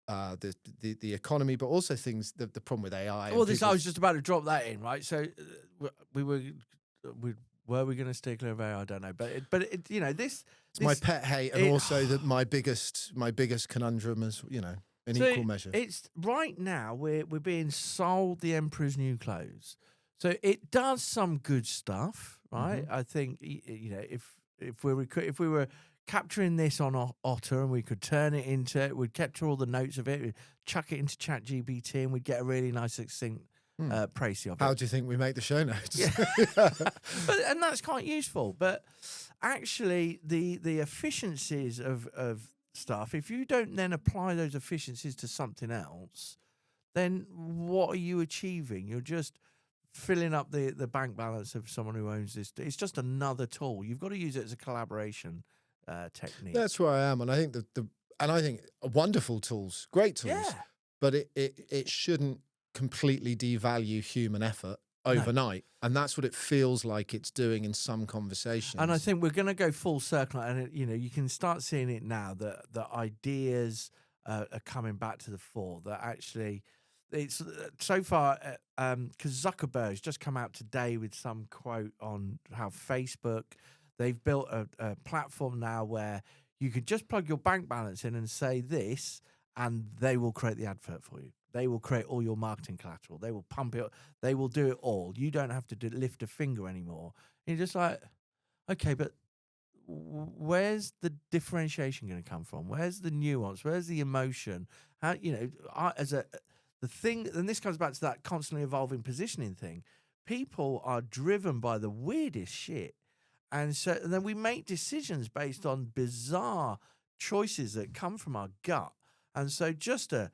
the economy, but also things, the problem with AI. Well, I was just about to drop that in, right? So were we going to stay clear of AI? I don't know, but this. It's my pet hate, and also my biggest conundrum as in equal measure. It's right now we're being sold the emperor's new clothes, so it does some good stuff, right? Mm-hmm. I think if we were capturing this on Otter and we could turn it into, we'd capture all the notes of it, we'd chuck it into ChatGPT, and we'd get a really nice succinct précis of it. How do you think we make the show notes? Yeah. and that's quite useful. But actually, the efficiencies of stuff, if you don't then apply those efficiencies to something else, then what are you achieving? You're just filling up the bank balance of someone who owns this. It's just another tool. You've got to use it as a collaboration technique. That's where I am, and I think I think wonderful tools, great tools, Yeah. but it shouldn't completely devalue human effort overnight, and that's what it feels like it's doing in some conversations. And I think we're going to go full circle, and you can start seeing it now that the ideas are coming back to the fore. That actually, it's so far because Zuckerberg's just come out today with some quote on how Facebook, they've built a platform now where you could just plug your bank balance in and say this, and they will create the advert for you. They will create all your marketing collateral. They will pump it. They will do it all. You don't have to lift a finger anymore. And you're just like, okay, but where's the differentiation going to come from? Where's the nuance? Where's the emotion? How the thing, and this comes back to that constantly evolving positioning thing. People are driven by the weirdest shit. And then we make decisions based on bizarre choices that come from our gut. And so just a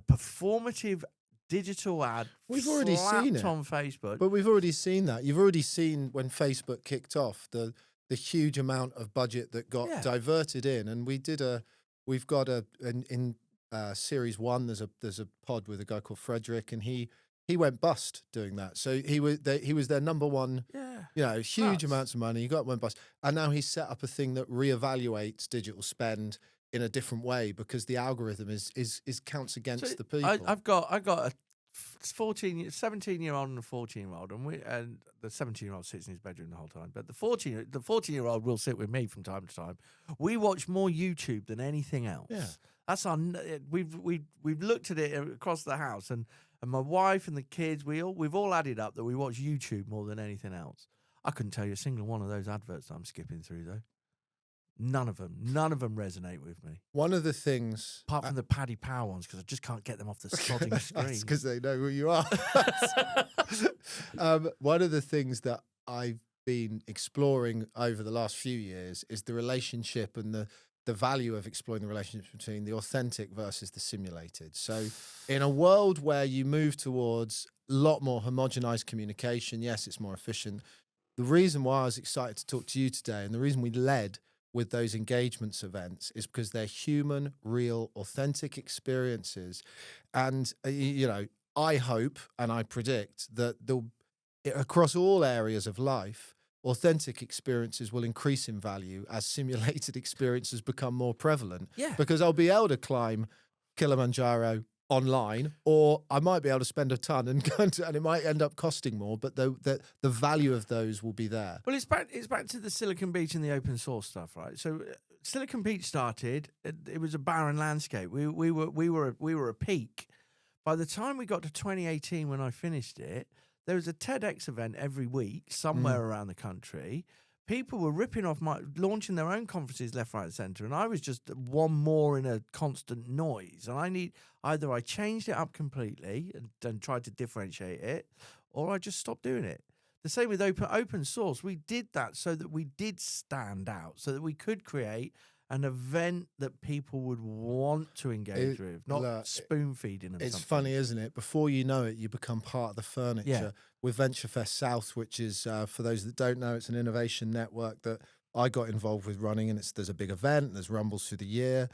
performative digital ad we've already seen it on Facebook. But we've already seen that. You've already seen when Facebook kicked off the huge amount of budget that got diverted in. And we've got in series 1, there's a pod with a guy called Frederick, and he went bust doing that. So he was their number one, huge amounts of money. He went bust. And now he's set up a thing that reevaluates digital spend in a different way because the algorithm is counts against the people. I've got a 17-year-old and a 14-year-old, and the 17-year-old sits in his bedroom the whole time. But the 14-year-old will sit with me from time to time. We watch more YouTube than anything else. Yeah. That's we've looked at it across the house, and my wife and the kids, we've all added up that we watch YouTube more than anything else. I couldn't tell you a single one of those adverts that I'm skipping through though. None of them resonate with me. One of the things, apart from the Paddy Power ones, because I just can't get them off the sodding screen. That's because they know who you are. One of the things that I've been exploring over the last few years is the relationship and the value of exploring the relationship between the authentic versus the simulated. So in a world where you move towards a lot more homogenized communication, yes, it's more efficient. The reason why I was excited to talk to you today, and the reason we led with those engagements events, is because they're human, real, authentic experiences. And, I hope and I predict that across all areas of life, authentic experiences will increase in value as simulated experiences become more prevalent. Yeah. Because I'll be able to climb Kilimanjaro online, or I might be able to spend a ton and it might end up costing more, but the value of those will be there. Well, it's back to the Silicon Beach and the open source stuff, right? So Silicon Beach started; it was a barren landscape. We were a peak. By the time we got to 2018, when I finished it, there was a TEDx event every week somewhere around the country. People were ripping off launching their own conferences left, right, and centre, and I was just one more in a constant noise. And either I changed it up completely and tried to differentiate it, or I just stopped doing it. The same with open source. We did that so that we did stand out, so that we could create an event that people would want to engage with, not look, spoon feeding them. It's something. funny, isn't it? Before you know it, you become part of the furniture. Yeah. With VentureFest South, which is, for those that don't know, it's an innovation network that I got involved with running, and there's a big event, there's rumbles through the year.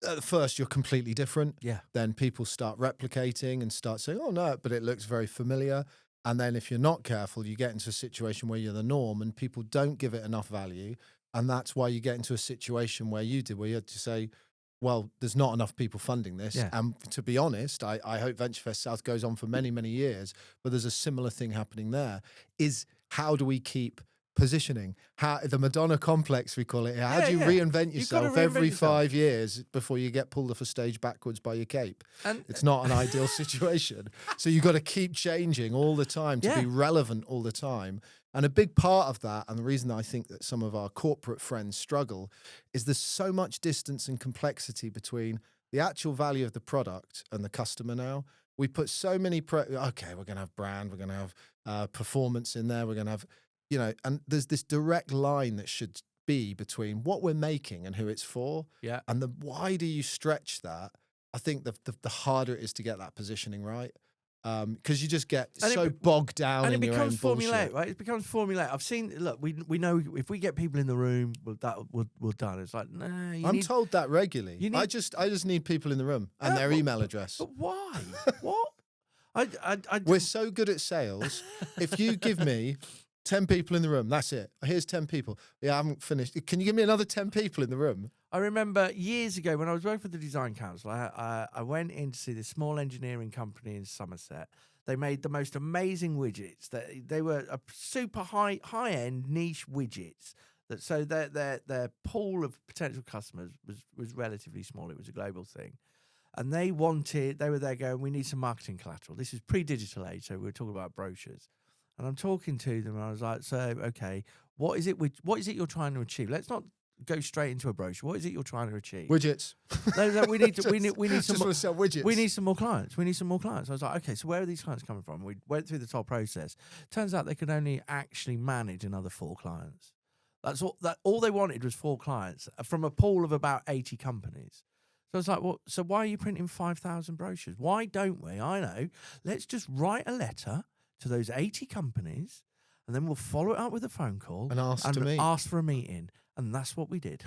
At first, you're completely different. Yeah. Then people start replicating and start saying, oh, no, but it looks very familiar. And then if you're not careful, you get into a situation where you're the norm and people don't give it enough value. And that's why you get into a situation where you did, where you had to say, well, there's not enough people funding this. Yeah. And to be honest, I hope VentureFest South goes on for many, many years, but there's a similar thing happening there, is how do we keep positioning? How the Madonna complex, we call it. How do you reinvent yourself every 5 years before you get pulled off a stage backwards by your cape? And It's not an ideal situation. So you've got to keep changing all the time to be relevant all the time. And a big part of that, and the reason I think that some of our corporate friends struggle, is there's so much distance and complexity between the actual value of the product and the customer now. We put so many, okay, we're going to have brand, we're going to have performance in there, we're going to have, and there's this direct line that should be between what we're making and who it's for. Yeah. And the wider you stretch that, I think the harder it is to get that positioning right. Because you just get bogged down and in it your own becomes bullshit. formulaic, right? It becomes formulaic. I've seen. Look, we know if we get people in the room, we're done. It's like, no, I'm told that regularly. I just need people in the room and their email address. But why? What? We're so good at sales. If you give me 10 people in the room, that's it. Here's 10 people. Yeah, I haven't finished. Can you give me another 10 people in the room? I remember years ago when I was working for the design council, I went in to see this small engineering company in Somerset. They made the most amazing widgets. They were a super high end niche widgets. So their pool of potential customers was relatively small. It was a global thing. And they were there going, we need some marketing collateral. This is pre-digital age, so we were talking about brochures. And I'm talking to them, and I was like, so, okay, what is it you're trying to achieve? Let's not go straight into a brochure. What is it you're trying to achieve? Widgets. No, we need some Just want to sell widgets. We need some more clients. We need some more clients. I was like, okay, so where are these clients coming from? We went through the whole process. Turns out they could only actually manage another 4 clients. That's all they wanted was 4 clients from a pool of about 80 companies. So I was like, well, so why are you printing 5,000 brochures? Why don't we? I know. Let's just write a letter to those 80 companies, and then we'll follow it up with a phone call and ask for a meeting. And that's what we did.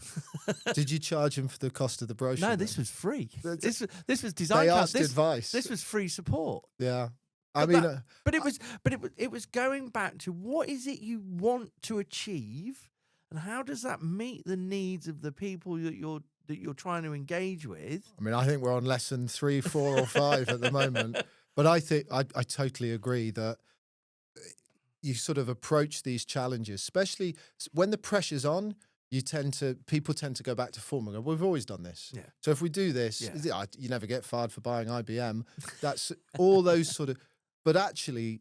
Did you charge him for the cost of the brochure? No, this was free. This was design. They asked advice. This was free support. Yeah. But it was going back to what is it you want to achieve, and how does that meet the needs of the people that you're trying to engage with? I mean, I think we're on lesson 3, 4, or 5 at the moment. But I think I totally agree that you sort of approach these challenges, especially when the pressure's on. People tend to go back to form and go, we've always done this. Yeah. So if we do this, you never get fired for buying IBM. That's all those sort of. But actually,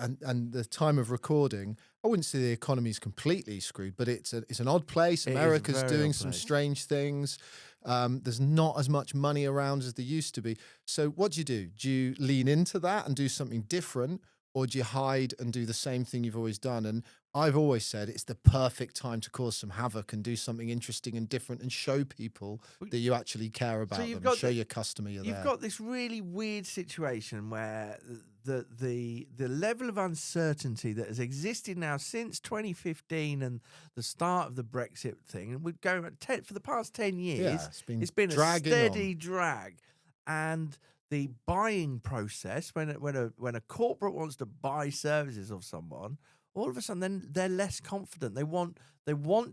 and the time of recording, I wouldn't say the economy's completely screwed, but it's an odd place. America's doing some strange things. There's not as much money around as there used to be. So what do? Do you lean into that and do something different, or do you hide and do the same thing you've always done? And I've always said it's the perfect time to cause some havoc and do something interesting and different and show people that you actually care about them and show your customer you're there. You've got this really weird situation where the level of uncertainty that has existed now since 2015 and the start of the Brexit thing, and we're going for the past 10 years, it's been a steady drag. And the buying process, when a corporate wants to buy services of someone, all of a sudden then they're less confident. They want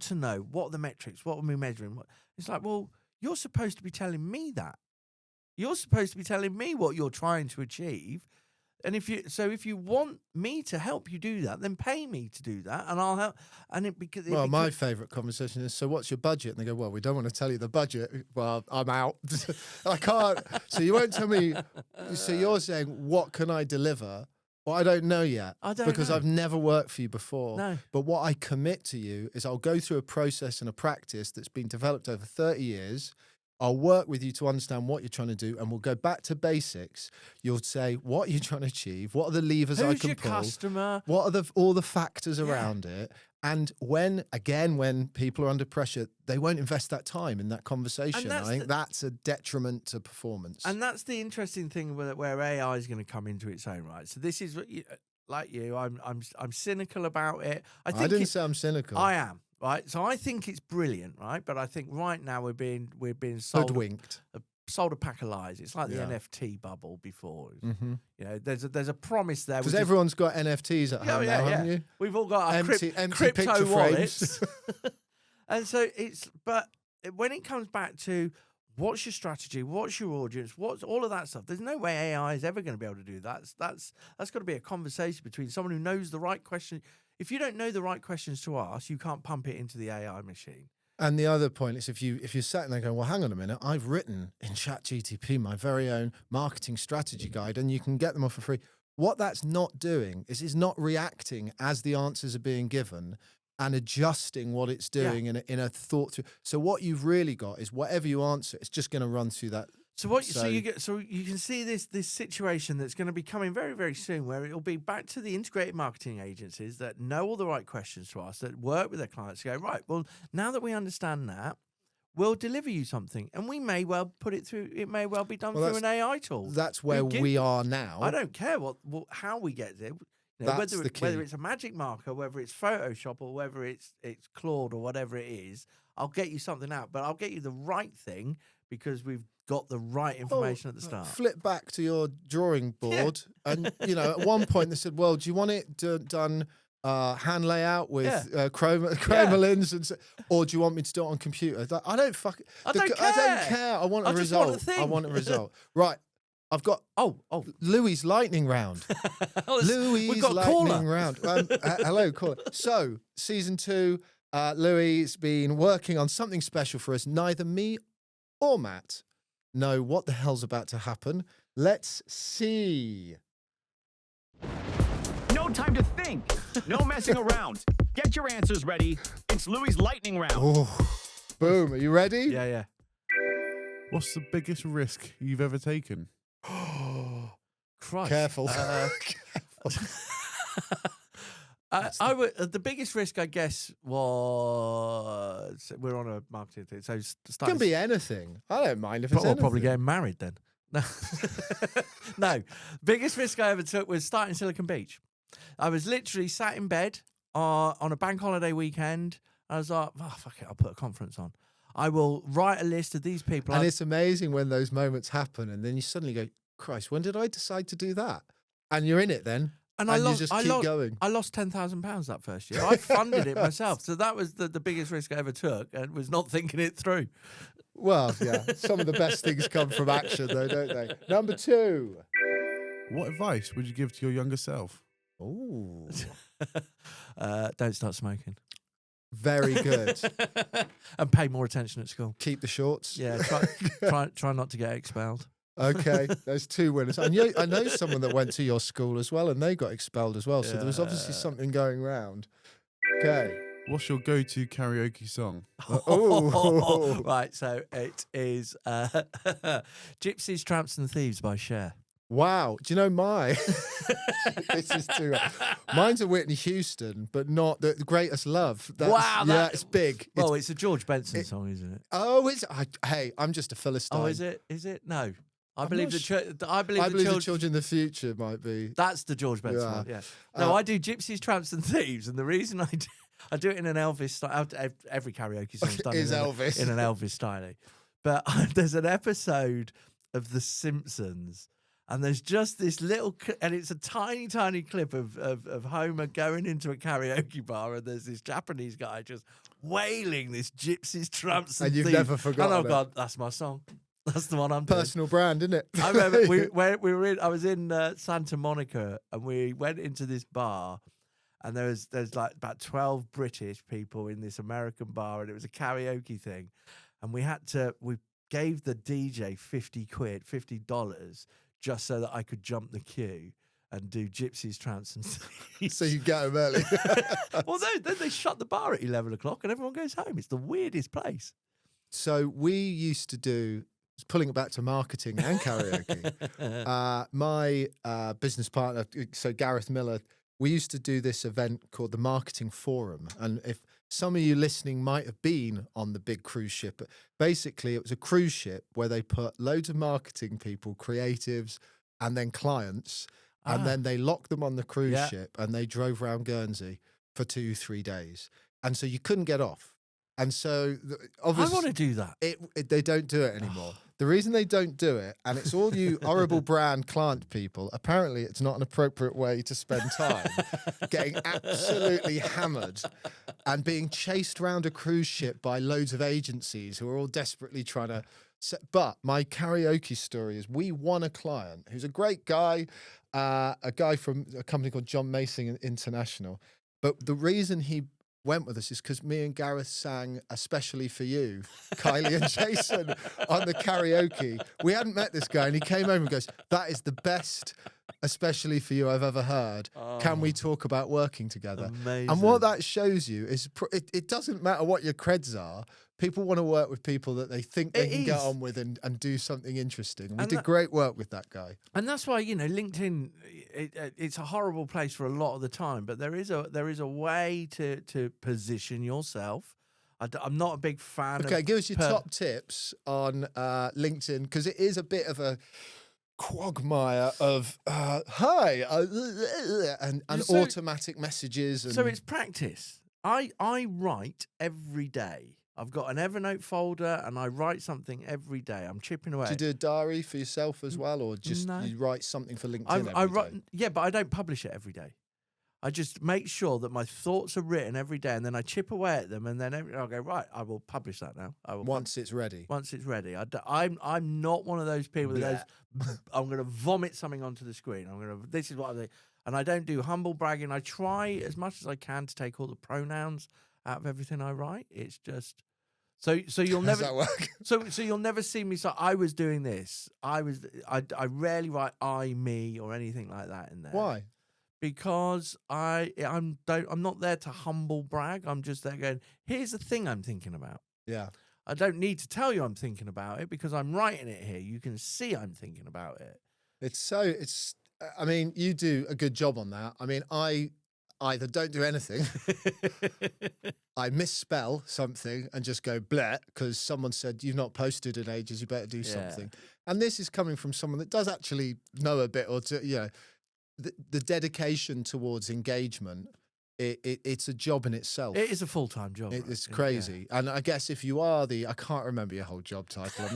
to know what are the metrics, what are we measuring. It's like, well, you're supposed to be telling me that. You're supposed to be telling me what you're trying to achieve. And if you want me to help you do that, then pay me to do that, and I'll help. And my favourite conversation is, so what's your budget? And they go, well, we don't want to tell you the budget. Well, I'm out. I can't. So you won't tell me. So you're saying, what can I deliver? Well, I don't know yet. Because I've never worked for you before. No. But what I commit to you is I'll go through a process and a practice that's been developed over 30 years. I'll work with you to understand what you're trying to do, and we'll go back to basics. You'll say, what are you trying to achieve? What are the levers I can pull? Who's your customer? What are all the factors around it? And when people are under pressure, they won't invest that time in that conversation. I think that's a detriment to performance. And that's the interesting thing where AI is going to come into its own right. So this is what like you, I'm cynical about it. I didn't say I'm cynical. I am, right? So I think it's brilliant, right? But I think right now we're being sold hoodwinked. Sold a pack of lies. It's like the NFT bubble before. You know, there's a promise there. Because everyone's got NFTs at home now, haven't you? We've all got our empty crypto picture wallets. frames. And so but when it comes back to what's your strategy, what's your audience, what's all of that stuff, there's no way AI is ever going to be able to do that. That's got to be a conversation between someone who knows the right question. If you don't know the right questions to ask, you can't pump it into the AI machine. And the other point is if you're sat there going, well, hang on a minute, I've written in ChatGTP my very own marketing strategy guide, and you can get them all for free. What that's not doing is it's not reacting as the answers are being given and adjusting what it's doing in a thought through. So what you've really got is whatever you answer, it's just going to run through that. So you can see this situation that's going to be coming very, very soon, where it'll be back to the integrated marketing agencies that know all the right questions to ask, that work with their clients to go, right, well, now that we understand that, we'll deliver you something, and we may well put it through. It may well be done through an AI tool. That's where we are now. I don't care how we get there. You know, whether it's a magic marker, whether it's Photoshop, or whether it's Claude, or whatever it is, I'll get you something out. But I'll get you the right thing because we've got the right information at the start. Flip back to your drawing board, and at one point they said, "Well, do you want it done hand layout with chromolins, and or do you want me to do it on computer?" I don't care. I want a result. I want a result. Right. I've got Louis' lightning round. Louis' lightning round. Hello, caller. So, season 2, Louis has been working on something special for us. Neither me or Matt know what the hell's about to happen. Let's see. No time to think. No messing around. Get your answers ready. It's Louis' lightning round. Oh, boom. Are you ready? Yeah. What's the biggest risk you've ever taken? Christ. Careful. The biggest risk, I guess, was we're on a marketing thing, so it can be anything. I don't mind if it's anything. Probably getting married then. No, biggest risk I ever took was starting Silicon Beach. I was literally sat in bed on a bank holiday weekend. I was like, oh, fuck it, I'll put a conference on. I will write a list of these people. And it's amazing when those moments happen, and then you suddenly go, Christ, when did I decide to do that? And you're in it then. And you just keep going. I lost £10,000 that first year. I funded it myself. So that was the biggest risk I ever took, and was not thinking it through. Well, yeah. Some of the best things come from action, though, don't they? Number 2. What advice would you give to your younger self? Ooh. Don't start smoking. Very good. And pay more attention at school. Keep the shorts. Yeah, try not to get expelled. Okay, there's 2 winners. I know someone that went to your school as well, and they got expelled as well. So there was obviously something going round. Okay. What's your go-to karaoke song? Right, so it is Gypsies, Tramps and Thieves by Cher. Wow. Do you know mine? This is too right. Mine's a Whitney Houston, but not the Greatest Love. Yeah, it's big. Well, it's a George Benson song, isn't it? Oh, hey, I'm just a Philistine. Oh, is it? Is it? No. I believe the children of the future might be. That's the George Benson one, yeah. No, I do Gypsies, Tramps and Thieves, and the reason I do it in an Elvis style. Every karaoke song's done in an Elvis style. But there's an episode of The Simpsons, and there's just this little, and it's a tiny, tiny clip of Homer going into a karaoke bar, and there's this Japanese guy just wailing this Gypsies, Tramps and Thieves. And you've never forgotten it. Oh, God, that's my song. That's the one I'm doing. Personal brand, isn't it? I remember I was in Santa Monica, and we went into this bar, and there's like about 12 British people in this American bar, and it was a karaoke thing, and we gave the DJ $50 just so that I could jump the queue and do Gypsies, Tramps and Thieves. So you get them early. Well, then they shut the bar at 11 o'clock and everyone goes home. It's the weirdest place. So we used to do, pulling it back to marketing and karaoke, my business partner, so Gareth Miller, we used to do this event called the Marketing Forum. And if some of you listening might have been on the big cruise ship, basically it was a cruise ship where they put loads of marketing people, creatives, and then clients, and then they locked them on the cruise ship and they drove around Guernsey for 2-3 days. And so you couldn't get off. And so obviously I want to do that. They don't do it anymore. The reason they don't do it, and it's all you horrible brand client people, apparently it's not an appropriate way to spend time getting absolutely hammered and being chased around a cruise ship by loads of agencies who are all desperately trying to... But my karaoke story is we won a client who's a great guy, a guy from a company called John Mason International. But the reason he went with us is because me and Gareth sang Especially for You, Kylie and Jason, on the karaoke. We hadn't met this guy, and he came over and goes, "That is the best Especially for You I've ever heard. Can we talk about working together?" Amazing. And what that shows you is it doesn't matter what your creds are. People want to work with people that they think they can get on with and do something interesting. We did great work with that guy. And that's why, LinkedIn, it's a horrible place for a lot of the time, but there is a way to position yourself. I'm not a big fan of... Okay, give us your top tips on LinkedIn, because it is a bit of a quagmire of hi and automatic messages. And... So it's practice. I write every day. I've got an Evernote folder and I write something every day. I'm chipping away. Do you do a diary for yourself as well, or just you write something for LinkedIn I every write, day? Yeah, but I don't publish it every day. I just make sure that my thoughts are written every day, and then I chip away at them, and then I'll go, right, I will publish that now. I will Once it's ready. Once it's ready. I'm not one of those people that goes, I'm going to vomit something onto the screen. This is what I do. And I don't do humble bragging. I try as much as I can to take all the pronouns out of everything I write. It's just... So you'll never... Does that work? So you'll never see me. So I was doing this. I rarely write I, me, or anything like that in there. Why? Because I'm not there to humble brag. I'm just there going, here's the thing I'm thinking about. Yeah. I don't need to tell you I'm thinking about it because I'm writing it here. You can see I'm thinking about it. I mean, you do a good job on that. I mean, I either don't do anything, I misspell something and just go bleh because someone said you've not posted in ages, you better do something. And this is coming from someone that does actually know a bit, or the dedication towards engagement. It's a job in itself. It is a full-time job. It's crazy. Yeah. And I guess if you are I can't remember your whole job title,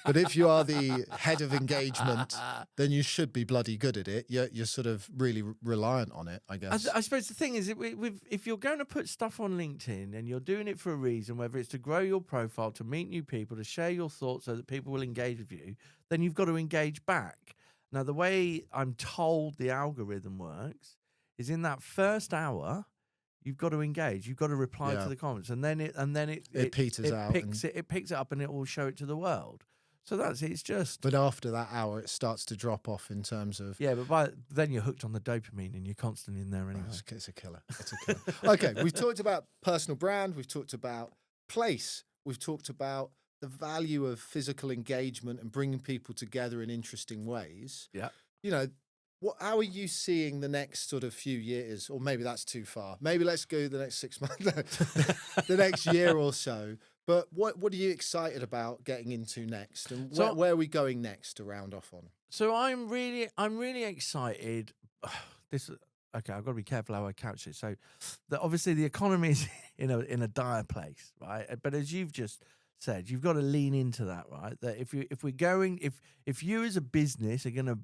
but if you are the head of engagement, then you should be bloody good at it. You're sort of really reliant on it, I guess. I suppose the thing is, if you're going to put stuff on LinkedIn and you're doing it for a reason, whether it's to grow your profile, to meet new people, to share your thoughts so that people will engage with you, then you've got to engage back. Now, the way I'm told the algorithm works is in that first hour, you've got to engage. You've got to reply to the comments, and then it peters out. It picks it up, and it will show it to the world. So it's just. But after that hour, it starts to drop off in terms of. Yeah, but then you're hooked on the dopamine, and you're constantly in there anyway. It's a killer. It's a killer. Okay, we've talked about personal brand. We've talked about place. We've talked about the value of physical engagement and bringing people together in interesting ways. Yeah. How are you seeing the next sort of few years? Or maybe that's too far. Maybe let's go the next 6 months, the next year or so. But what are you excited about getting into next? And where are we going next to round off on? So I'm really excited. Okay, I've got to be careful how I couch it. So obviously the economy is in a dire place, right? But as you've just said, you've got to lean into that, right? That if you as a business are going to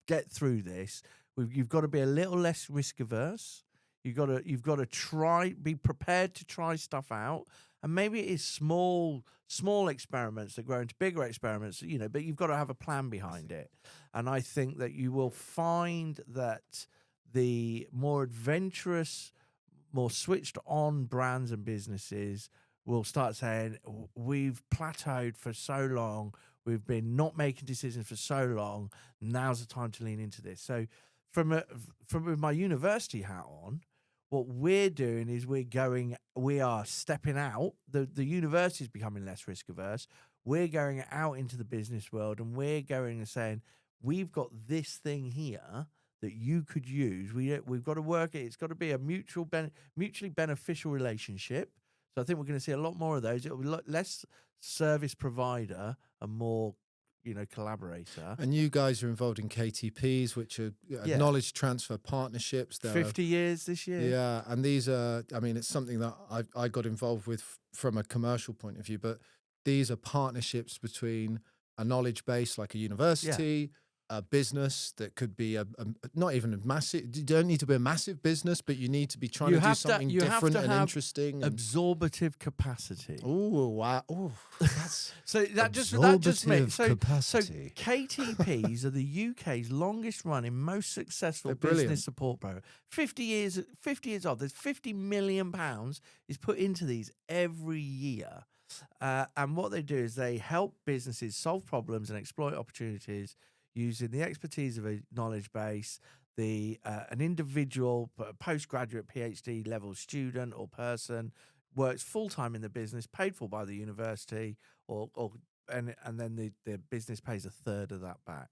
get through this, you've got to be a little less risk averse. You've got to be prepared to try stuff out, and maybe it is small experiments that grow into bigger experiments, but you've got to have a plan behind it. And I think that you will find that the more adventurous, more switched on brands and businesses will start saying, we've plateaued for so long, we've been not making decisions for so long, now's the time to lean into this. So with my university hat on, what we're doing is we are stepping out. The university is becoming less risk averse. We're going out into the business world, and we're going and saying, we've got this thing here that you could use. We've got to work it. It's got to be a mutually beneficial relationship. So I think we're going to see a lot more of those. It'll be less service provider and more, collaborator. And you guys are involved in KTPs, which are knowledge transfer partnerships. 50 years this year. Yeah, and these are, it's something that I got involved with from a commercial point of view, but these are partnerships between a knowledge base like a university, a business that could be not even a massive, you don't need to be a massive business, but you need to be trying to do something different and interesting. Absorbative capacity. Oh, wow. Oh, that's so that just makes capacity. So KTPs are the UK's longest running, most successful They're brilliant. business support program. 50 years old. There's £50 million is put into these every year. And what they do is they help businesses solve problems and exploit opportunities using the expertise of a knowledge base, an individual postgraduate PhD level student or person works full-time in the business, paid for by the university, and then the business pays a third of that back.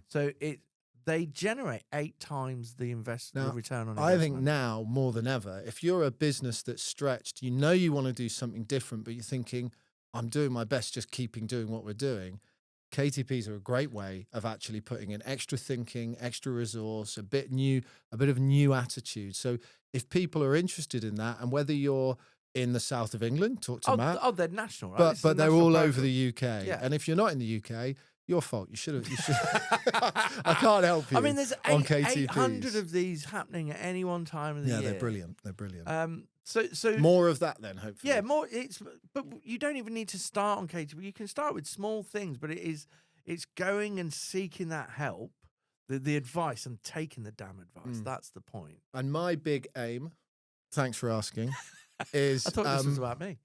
So they generate 8 times the return on investment. I think now more than ever, if you're a business that's stretched, you want to do something different, but you're thinking, I'm doing my best just doing what we're doing. KTPs are a great way of actually putting in extra thinking, extra resource, a bit of new attitude. So if people are interested in that, and whether you're in the south of England, talk to Matt. Oh, they're national, right? But they're all over the UK. Yeah. And if you're not in the UK, your fault. You should. I can't help you. There's 800 of these happening at any one time of the year. Yeah, they're brilliant. They're brilliant. So more of that then, hopefully. Yeah, more. But you don't even need to start on KTP. You can start with small things, but it's going and seeking that help, the advice, and taking the damn advice. That's the point. And my big aim, thanks for asking, is I thought this was about me.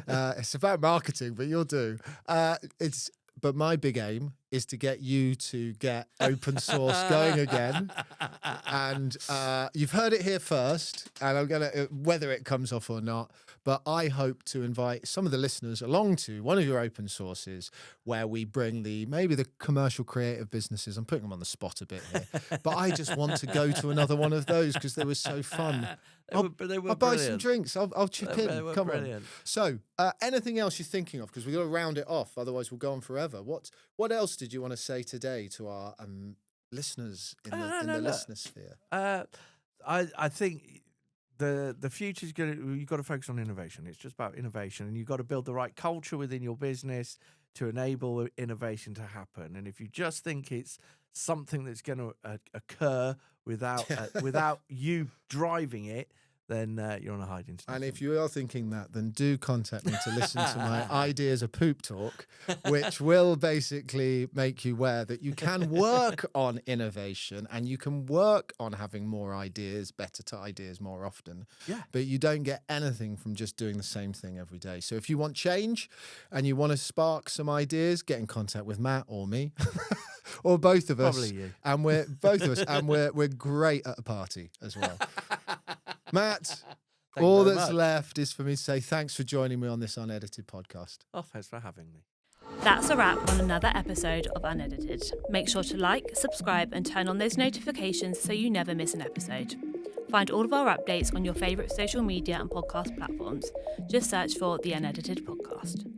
It's about marketing, but you'll do. But my big aim is to get you to get open source going again. And you've heard it here first, and I'm going to, whether it comes off or not, but I hope to invite some of the listeners along to one of your open sources where we bring maybe the commercial creative businesses. I'm putting them on the spot a bit here, but I just want to go to another one of those because they were so fun. I'll buy some drinks. I'll chip in. Come on. So, anything else you're thinking of? Because we've got to round it off, otherwise we'll go on forever. What else did you want to say today to our listeners in the listener sphere? I think the future's going. You've got to focus on innovation. It's just about innovation, and you've got to build the right culture within your business to enable Innovation to happen. And if you just think it's something that's going to occur without you driving it, then you're on a hiding spot. And if you are thinking that, then do contact me to listen to my Ideas a Poop Talk, which will basically make you aware that you can work on innovation and you can work on having more ideas, better ideas more often. Yeah. But you don't get anything from just doing the same thing every day. So if you want change and you want to spark some ideas, get in contact with Matt or me. Or both of us. Probably you. And we're both of us, and we're great at a party as well. Matt, all that's left is for me to say thanks for joining me on this unedited podcast. Oh, thanks for having me. That's a wrap on another episode of Unedited. Make sure to like, subscribe, and turn on those notifications so you never miss an episode. Find all of our updates on your favourite social media and podcast platforms. Just search for the Unedited Podcast.